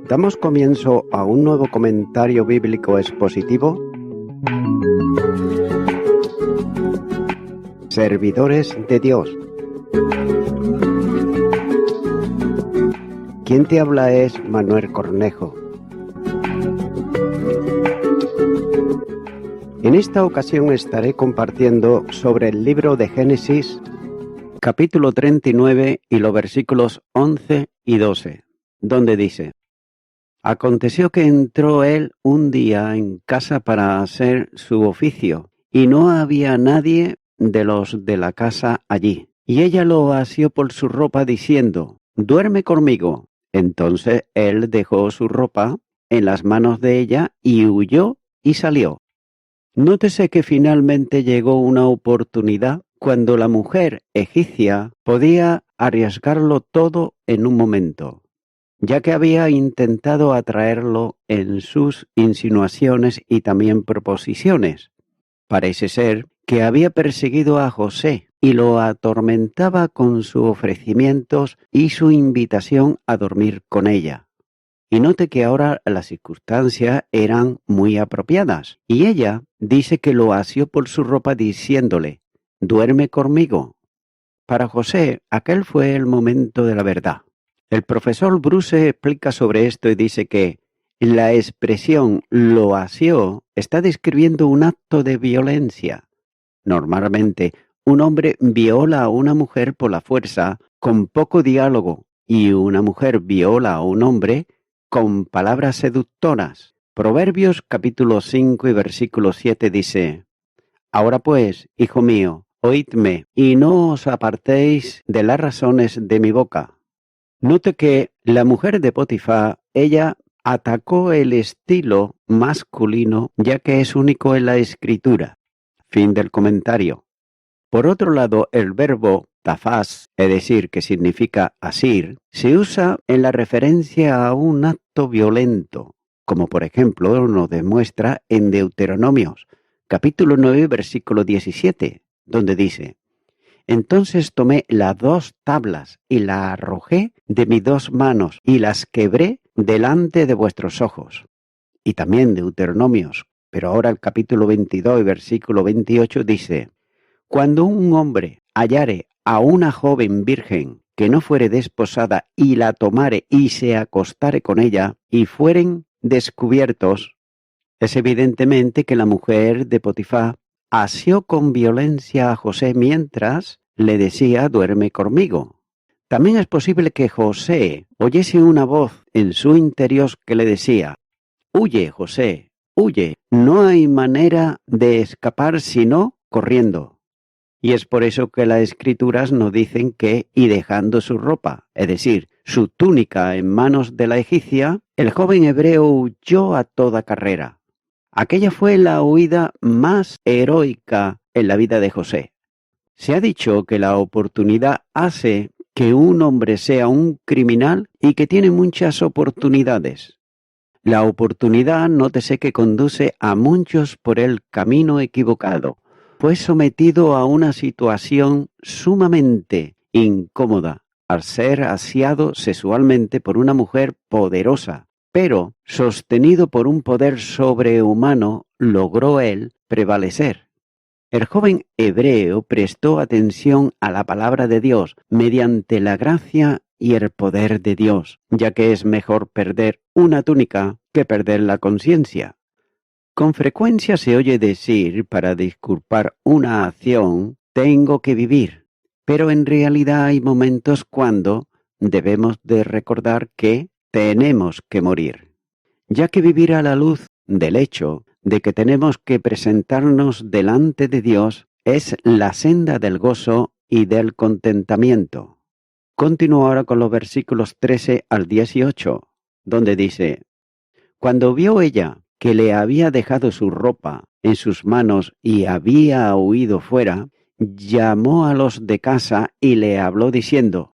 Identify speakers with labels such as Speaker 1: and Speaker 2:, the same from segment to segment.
Speaker 1: Damos comienzo a un nuevo comentario bíblico expositivo. Servidores de Dios. Quien te habla es Manuel Cornejo. En esta ocasión estaré compartiendo sobre el libro de Génesis, capítulo 39 y los versículos 11 y 12, donde dice: Aconteció que entró él un día en casa para hacer su oficio, y no había nadie de los de la casa allí. Y ella lo asió por su ropa, diciendo: Duerme conmigo. Entonces él dejó su ropa en las manos de ella y huyó y salió. Nótese que finalmente llegó una oportunidad cuando la mujer egipcia podía arriesgarlo todo en un momento, ya que había intentado atraerlo en sus insinuaciones y también proposiciones. Parece ser que había perseguido a José y lo atormentaba con sus ofrecimientos y su invitación a dormir con ella. Y note que ahora las circunstancias eran muy apropiadas, y ella dice que lo asió por su ropa diciéndole: «Duerme conmigo». Para José, aquel fue el momento de la verdad. El profesor Bruce explica sobre esto y dice que la expresión «lo asió» está describiendo un acto de violencia. Normalmente, un hombre viola a una mujer por la fuerza con poco diálogo, y una mujer viola a un hombre con palabras seductoras. Proverbios capítulo 5 y versículo 7 dice: Ahora pues, hijo mío, oídme, y no os apartéis de las razones de mi boca. Note que la mujer de Potifar, ella atacó el estilo masculino, ya que es único en la escritura. Fin del comentario. Por otro lado, el verbo tafaz, es decir, que significa asir, se usa en la referencia a un acto violento, como por ejemplo nos demuestra en Deuteronomios, capítulo 9, versículo 17, donde dice: Entonces tomé las 2 tablas y las arrojé de mis 2 manos y las quebré delante de vuestros ojos. Y también Deuteronomios, pero ahora el capítulo 22 y versículo 28 dice: Cuando un hombre hallare a una joven virgen que no fuere desposada y la tomare y se acostare con ella y fueren descubiertos, es evidentemente que la mujer de Potifar asió con violencia a José mientras le decía: duerme conmigo. También es posible que José oyese una voz en su interior que le decía: huye, José, huye, no hay manera de escapar sino corriendo. Y es por eso que las escrituras nos dicen que, y dejando su ropa, es decir, su túnica en manos de la egipcia, el joven hebreo huyó a toda carrera. Aquella fue la huida más heroica en la vida de José. Se ha dicho que la oportunidad hace que un hombre sea un criminal y que tiene muchas oportunidades. La oportunidad, nótese que conduce a muchos por el camino equivocado. Fue sometido a una situación sumamente incómoda al ser asiado sexualmente por una mujer poderosa, pero sostenido por un poder sobrehumano, logró él prevalecer. El joven hebreo prestó atención a la palabra de Dios mediante la gracia y el poder de Dios, ya que es mejor perder una túnica que perder la conciencia. Con frecuencia se oye decir, para disculpar una acción, tengo que vivir, pero en realidad hay momentos cuando debemos de recordar que tenemos que morir, ya que vivir a la luz del hecho de que tenemos que presentarnos delante de Dios es la senda del gozo y del contentamiento. Continúo ahora con los versículos 13 al 18, donde dice: Cuando vio ella que le había dejado su ropa en sus manos y había huido fuera, llamó a los de casa y le habló diciendo: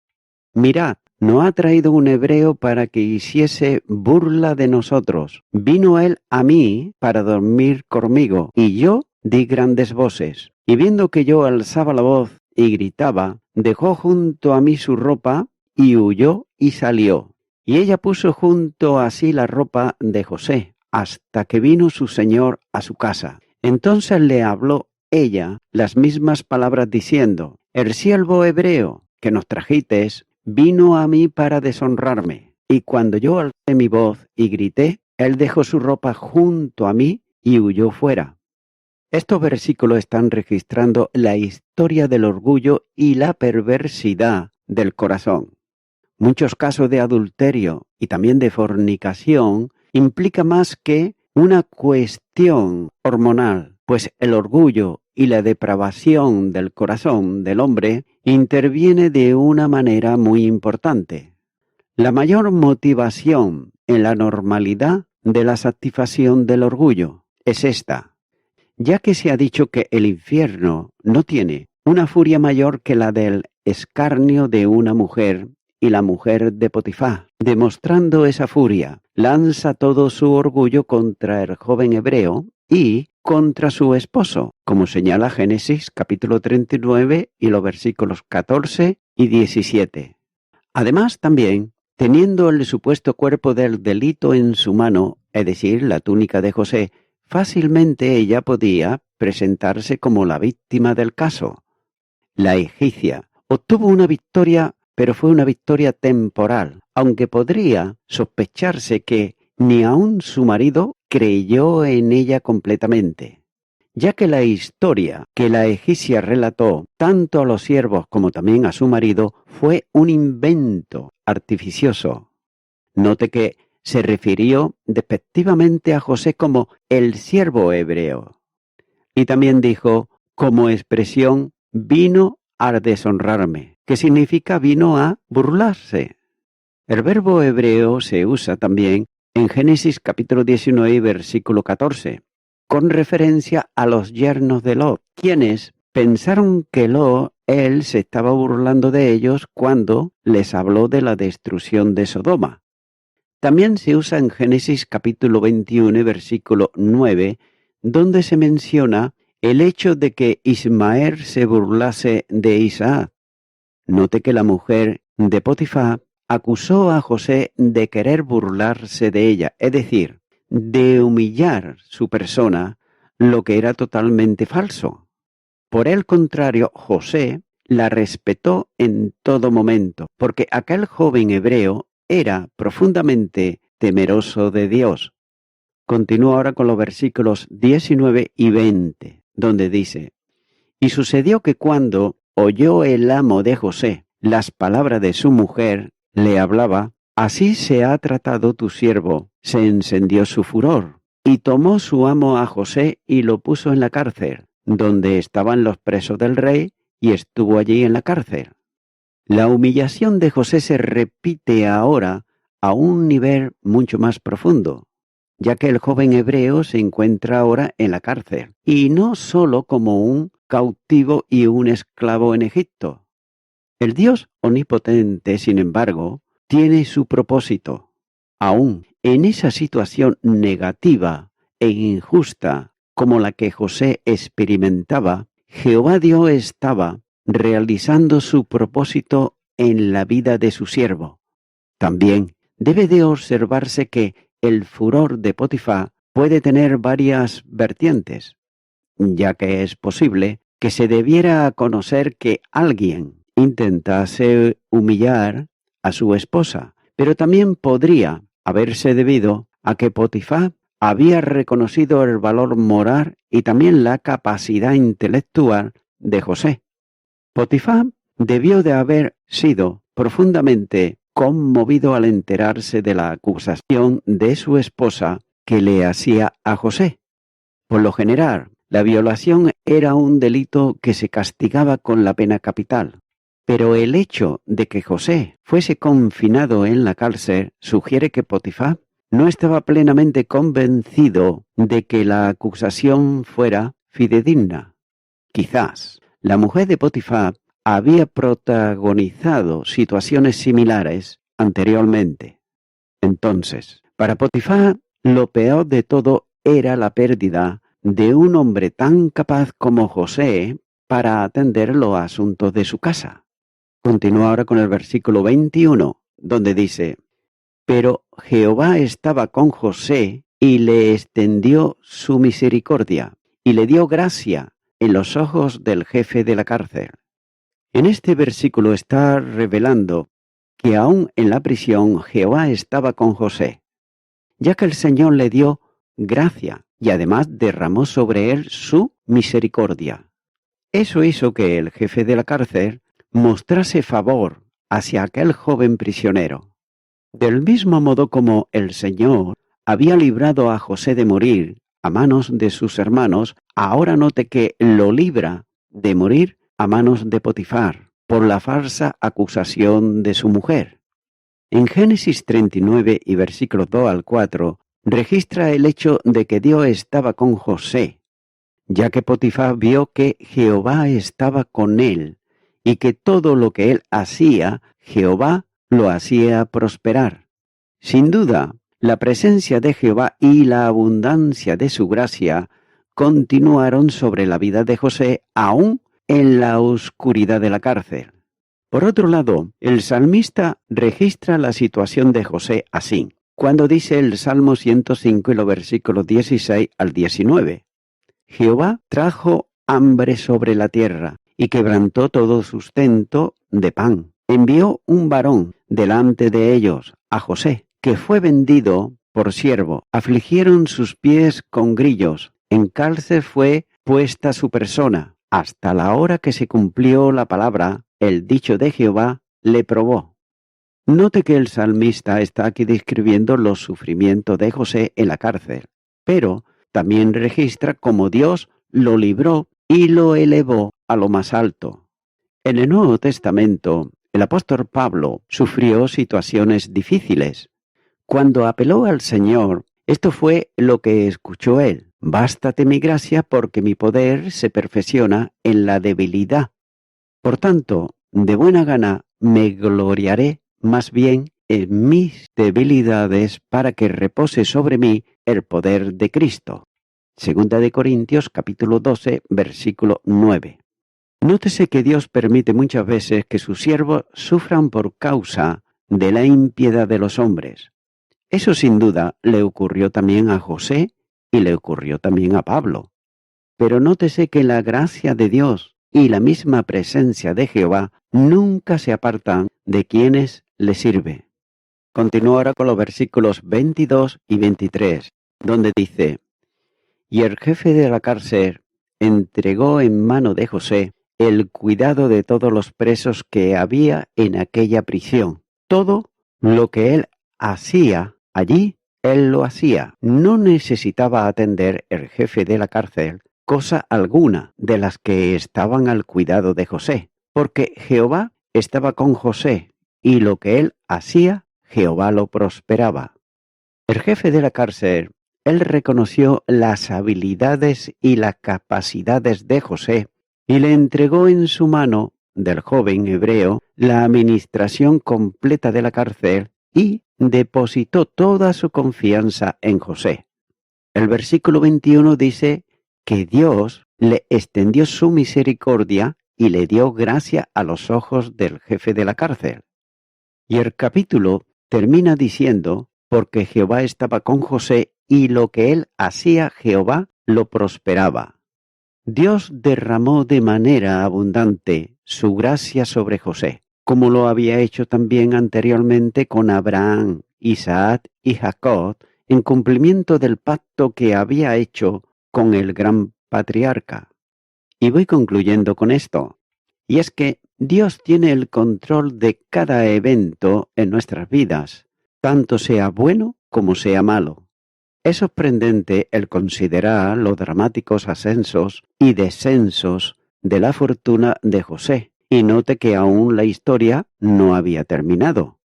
Speaker 1: Mirad, no ha traído un hebreo para que hiciese burla de nosotros. Vino él a mí para dormir conmigo, y yo di grandes voces. Y viendo que yo alzaba la voz y gritaba, dejó junto a mí su ropa y huyó y salió. Y ella puso junto a sí la ropa de José, hasta que vino su señor a su casa. Entonces le habló ella las mismas palabras diciendo: el siervo hebreo que nos trajites vino a mí para deshonrarme. Y cuando yo alcé mi voz y grité, él dejó su ropa junto a mí y huyó fuera. Estos versículos están registrando la historia del orgullo y la perversidad del corazón. Muchos casos de adulterio y también de fornicación implica más que una cuestión hormonal, pues el orgullo y la depravación del corazón del hombre interviene de una manera muy importante. La mayor motivación en la normalidad de la satisfacción del orgullo es esta, ya que se ha dicho que el infierno no tiene una furia mayor que la del escarnio de una mujer y la mujer de Potifar. Demostrando esa furia, lanza todo su orgullo contra el joven hebreo y contra su esposo, como señala Génesis capítulo 39 y los versículos 14 y 17. Además, también, teniendo el supuesto cuerpo del delito en su mano, es decir, la túnica de José, fácilmente ella podía presentarse como la víctima del caso. La egipcia obtuvo una victoria, pero fue una victoria temporal, aunque podría sospecharse que ni aun su marido creyó en ella completamente, ya que la historia que la egipcia relató tanto a los siervos como también a su marido fue un invento artificioso. Note que se refirió despectivamente a José como el siervo hebreo. Y también dijo, como expresión, vino a deshonrarme, que significa vino a burlarse. El verbo hebreo se usa también en Génesis capítulo 19, versículo 14, con referencia a los yernos de Lot, quienes pensaron que él se estaba burlando de ellos cuando les habló de la destrucción de Sodoma. También se usa en Génesis capítulo 21, versículo 9, donde se menciona el hecho de que Ismael se burlase de Isaac. Note que la mujer de Potifar acusó a José de querer burlarse de ella, es decir, de humillar su persona, lo que era totalmente falso. Por el contrario, José la respetó en todo momento, porque aquel joven hebreo era profundamente temeroso de Dios. Continúo ahora con los versículos 19 y 20, donde dice: y sucedió que cuando oyó el amo de José las palabras de su mujer, le hablaba: así se ha tratado tu siervo. Se encendió su furor, y tomó su amo a José y lo puso en la cárcel, donde estaban los presos del rey, y estuvo allí en la cárcel. La humillación de José se repite ahora a un nivel mucho más profundo, ya que el joven hebreo se encuentra ahora en la cárcel, y no solo como un cautivo y un esclavo en Egipto. El Dios omnipotente, sin embargo, tiene su propósito. Aún en esa situación negativa e injusta como la que José experimentaba, Jehová Dios estaba realizando su propósito en la vida de su siervo. También debe de observarse que el furor de Potifar puede tener varias vertientes, ya que es posible que se debiera conocer que alguien intentase humillar a su esposa, pero también podría haberse debido a que Potifar había reconocido el valor moral y también la capacidad intelectual de José. Potifar debió de haber sido profundamente conmovido al enterarse de la acusación de su esposa que le hacía a José. Por lo general, la violación era un delito que se castigaba con la pena capital, pero el hecho de que José fuese confinado en la cárcel sugiere que Potifar no estaba plenamente convencido de que la acusación fuera fidedigna. Quizás la mujer de Potifar había protagonizado situaciones similares anteriormente. Entonces, para Potifar, lo peor de todo era la pérdida de un hombre tan capaz como José para atender los asuntos de su casa. Continúa ahora con el versículo 21, donde dice: Pero Jehová estaba con José y le extendió su misericordia y le dio gracia en los ojos del jefe de la cárcel. En este versículo está revelando que aún en la prisión Jehová estaba con José, ya que el Señor le dio gracia y además derramó sobre él su misericordia. Eso hizo que el jefe de la cárcel mostrase favor hacia aquel joven prisionero. Del mismo modo como el Señor había librado a José de morir a manos de sus hermanos, ahora note que lo libra de morir a manos de Potifar por la falsa acusación de su mujer. En Génesis 39 y versículos 2 al 4 registra el hecho de que Dios estaba con José, ya que Potifar vio que Jehová estaba con él y que todo lo que él hacía, Jehová lo hacía prosperar. Sin duda, la presencia de Jehová y la abundancia de su gracia continuaron sobre la vida de José aún en la oscuridad de la cárcel. Por otro lado, el salmista registra la situación de José así, cuando dice el Salmo 105 y los versículos 16 al 19. Jehová trajo hambre sobre la tierra y quebrantó todo sustento de pan. Envió un varón delante de ellos, a José, que fue vendido por siervo. Afligieron sus pies con grillos. En cárcel fue puesta su persona. Hasta la hora que se cumplió la palabra, el dicho de Jehová le probó. Note que el salmista está aquí describiendo los sufrimientos de José en la cárcel, pero también registra cómo Dios lo libró y lo elevó a lo más alto. En el Nuevo Testamento, el apóstol Pablo sufrió situaciones difíciles. Cuando apeló al Señor, esto fue lo que escuchó él: «Bástate mi gracia, porque mi poder se perfecciona en la debilidad. Por tanto, de buena gana me gloriaré más bien en mis debilidades, para que repose sobre mí el poder de Cristo». Segunda de Corintios capítulo 12, versículo 9. Nótese que Dios permite muchas veces que sus siervos sufran por causa de la impiedad de los hombres. Eso sin duda le ocurrió también a José y le ocurrió también a Pablo. Pero nótese que la gracia de Dios y la misma presencia de Jehová nunca se apartan de quienes le sirve. Continúo ahora con los versículos 22 y 23, donde dice: «Y el jefe de la cárcel entregó en mano de José el cuidado de todos los presos que había en aquella prisión. Todo lo que él hacía allí, él lo hacía. No necesitaba atender el jefe de la cárcel cosa alguna de las que estaban al cuidado de José, porque Jehová estaba con José, y lo que él hacía, Jehová lo prosperaba». El jefe de la cárcel, él reconoció las habilidades y las capacidades de José y le entregó en su mano del joven hebreo la administración completa de la cárcel y depositó toda su confianza en José. El versículo 21 dice que Dios le extendió su misericordia y le dio gracia a los ojos del jefe de la cárcel. Y el capítulo termina diciendo: «Porque Jehová estaba con José, y lo que él hacía, Jehová lo prosperaba». Dios derramó de manera abundante su gracia sobre José, como lo había hecho también anteriormente con Abraham, Isaac y Jacob, en cumplimiento del pacto que había hecho con el gran patriarca. Y voy concluyendo con esto, y es que Dios tiene el control de cada evento en nuestras vidas, tanto sea bueno como sea malo. Es sorprendente el considerar los dramáticos ascensos y descensos de la fortuna de José, y note que aún la historia no había terminado.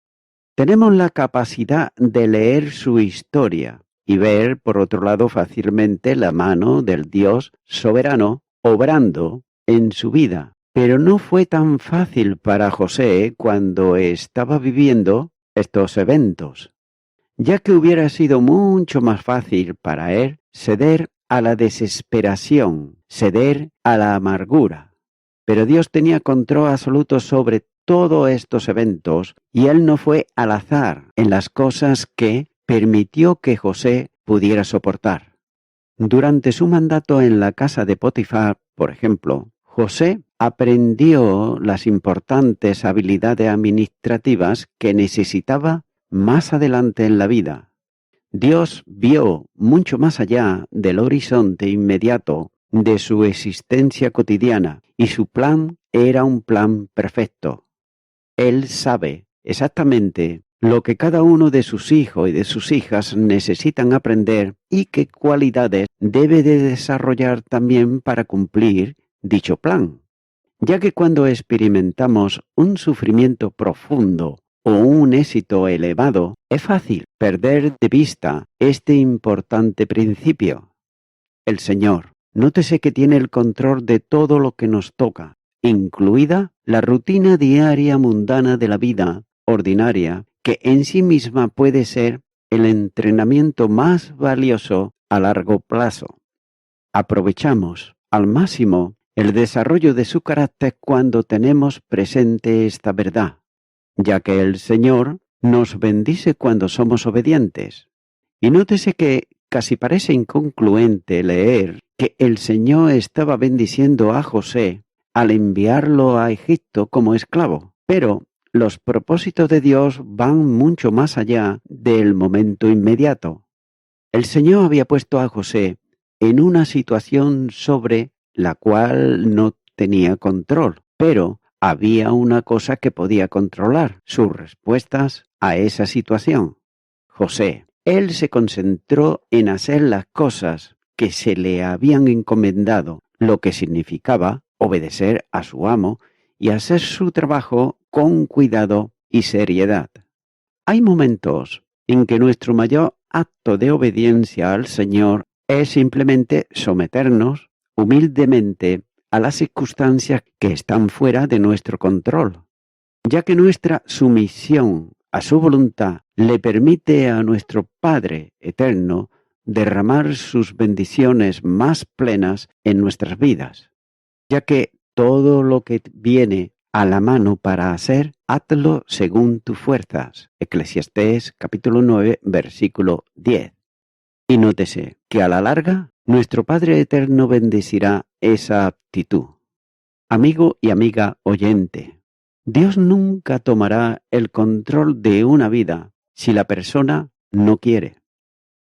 Speaker 1: Tenemos la capacidad de leer su historia y ver, por otro lado, fácilmente la mano del Dios soberano obrando en su vida. Pero no fue tan fácil para José cuando estaba viviendo estos eventos, ya que hubiera sido mucho más fácil para él ceder a la desesperación, ceder a la amargura. Pero Dios tenía control absoluto sobre todos estos eventos y él no fue al azar en las cosas que permitió que José pudiera soportar. Durante su mandato en la casa de Potifar, por ejemplo, José aprendió las importantes habilidades administrativas que necesitaba más adelante en la vida. Dios vio mucho más allá del horizonte inmediato de su existencia cotidiana y su plan era un plan perfecto. Él sabe exactamente lo que cada uno de sus hijos y de sus hijas necesitan aprender y qué cualidades debe de desarrollar también para cumplir dicho plan. Ya que cuando experimentamos un sufrimiento profundo o un éxito elevado, es fácil perder de vista este importante principio. El Señor, nótese que tiene el control de todo lo que nos toca, incluida la rutina diaria mundana de la vida ordinaria, que en sí misma puede ser el entrenamiento más valioso a largo plazo. Aprovechamos al máximo el desarrollo de su carácter cuando tenemos presente esta verdad, ya que el Señor nos bendice cuando somos obedientes. Y nótese que casi parece inconcluente leer que el Señor estaba bendiciendo a José al enviarlo a Egipto como esclavo, pero los propósitos de Dios van mucho más allá del momento inmediato. El Señor había puesto a José en una situación sobre la cual no tenía control, pero había una cosa que podía controlar, sus respuestas a esa situación. José, él se concentró en hacer las cosas que se le habían encomendado, lo que significaba obedecer a su amo y hacer su trabajo con cuidado y seriedad. Hay momentos en que nuestro mayor acto de obediencia al Señor es simplemente someternos humildemente a las circunstancias que están fuera de nuestro control, ya que nuestra sumisión a su voluntad le permite a nuestro Padre eterno derramar sus bendiciones más plenas en nuestras vidas, ya que todo lo que viene a la mano para hacer, hazlo según tus fuerzas. Eclesiastés capítulo 9, versículo 10. Y nótese que a la larga, nuestro Padre Eterno bendecirá esa aptitud. Amigo y amiga oyente, Dios nunca tomará el control de una vida si la persona no quiere.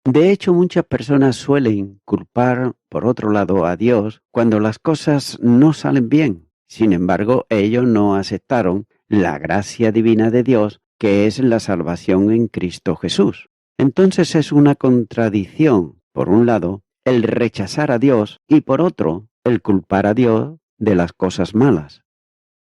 Speaker 1: De hecho, muchas personas suelen culpar, por otro lado, a Dios cuando las cosas no salen bien. Sin embargo, ellos no aceptaron la gracia divina de Dios, que es la salvación en Cristo Jesús. Entonces es una contradicción, por un lado, el rechazar a Dios y por otro, el culpar a Dios de las cosas malas.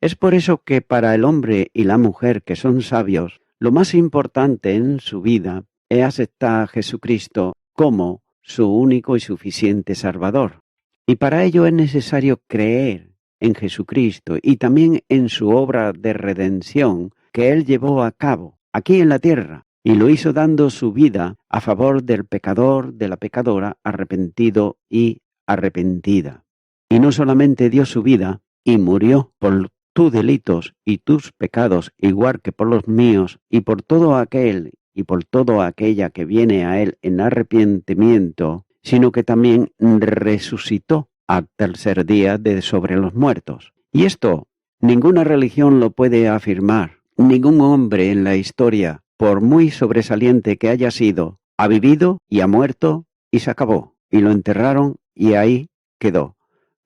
Speaker 1: Es por eso que para el hombre y la mujer que son sabios, lo más importante en su vida es aceptar a Jesucristo como su único y suficiente Salvador. Y para ello es necesario creer en Jesucristo y también en su obra de redención que Él llevó a cabo aquí en la tierra y lo hizo dando su vida a favor del pecador, de la pecadora, arrepentido y arrepentida. Y no solamente dio su vida y murió por tus delitos y tus pecados, igual que por los míos, y por todo aquel y por toda aquella que viene a Él en arrepentimiento, sino que también resucitó al tercer día de sobre los muertos. Y esto ninguna religión lo puede afirmar. Ningún hombre en la historia, por muy sobresaliente que haya sido, ha vivido y ha muerto y se acabó. Y lo enterraron y ahí quedó.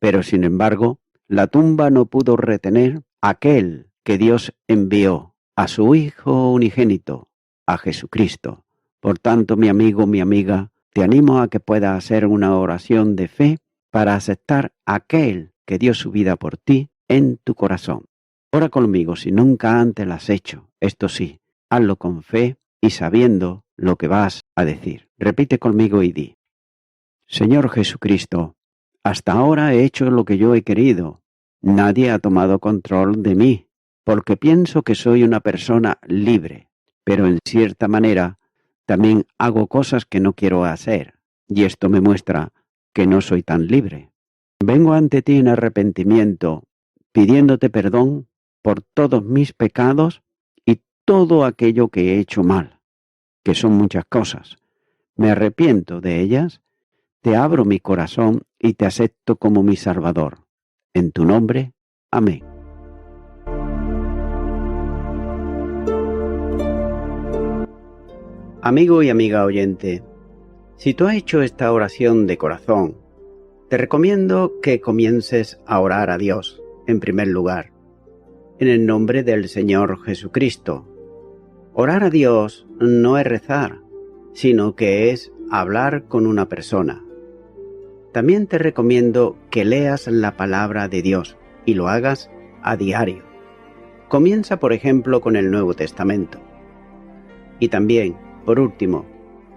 Speaker 1: Pero sin embargo, la tumba no pudo retener a aquel que Dios envió, a su Hijo unigénito, a Jesucristo. Por tanto, mi amigo, mi amiga, te animo a que puedas hacer una oración de fe para aceptar a aquel que dio su vida por ti en tu corazón. Ora conmigo si nunca antes lo has hecho. Esto sí, hazlo con fe y sabiendo lo que vas a decir. Repite conmigo y di: Señor Jesucristo, hasta ahora he hecho lo que yo he querido. Nadie ha tomado control de mí, porque pienso que soy una persona libre, pero en cierta manera también hago cosas que no quiero hacer, y esto me muestra que no soy tan libre. Vengo ante ti en arrepentimiento, pidiéndote perdón por todos mis pecados y todo aquello que he hecho mal, que son muchas cosas. Me arrepiento de ellas, te abro mi corazón y te acepto como mi Salvador. En tu nombre, amén. Amigo y amiga oyente, si tú has hecho esta oración de corazón, te recomiendo que comiences a orar a Dios, en primer lugar, en el nombre del Señor Jesucristo. Orar a Dios no es rezar, sino que es hablar con una persona. También te recomiendo que leas la palabra de Dios y lo hagas a diario. Comienza, por ejemplo, con el Nuevo Testamento. Y también, por último,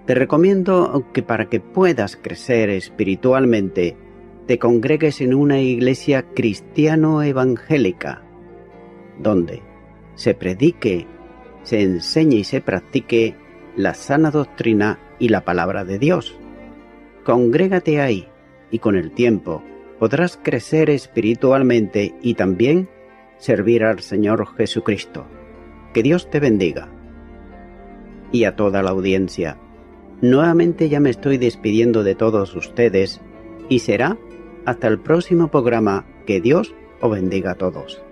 Speaker 1: te recomiendo que para que puedas crecer espiritualmente, te congregues en una iglesia cristiano-evangélica, donde se predique, se enseñe y se practique la sana doctrina y la palabra de Dios. Congrégate ahí y con el tiempo podrás crecer espiritualmente y también servir al Señor Jesucristo. Que Dios te bendiga. Y a toda la audiencia, nuevamente ya me estoy despidiendo de todos ustedes y será hasta el próximo programa. Que Dios os bendiga a todos.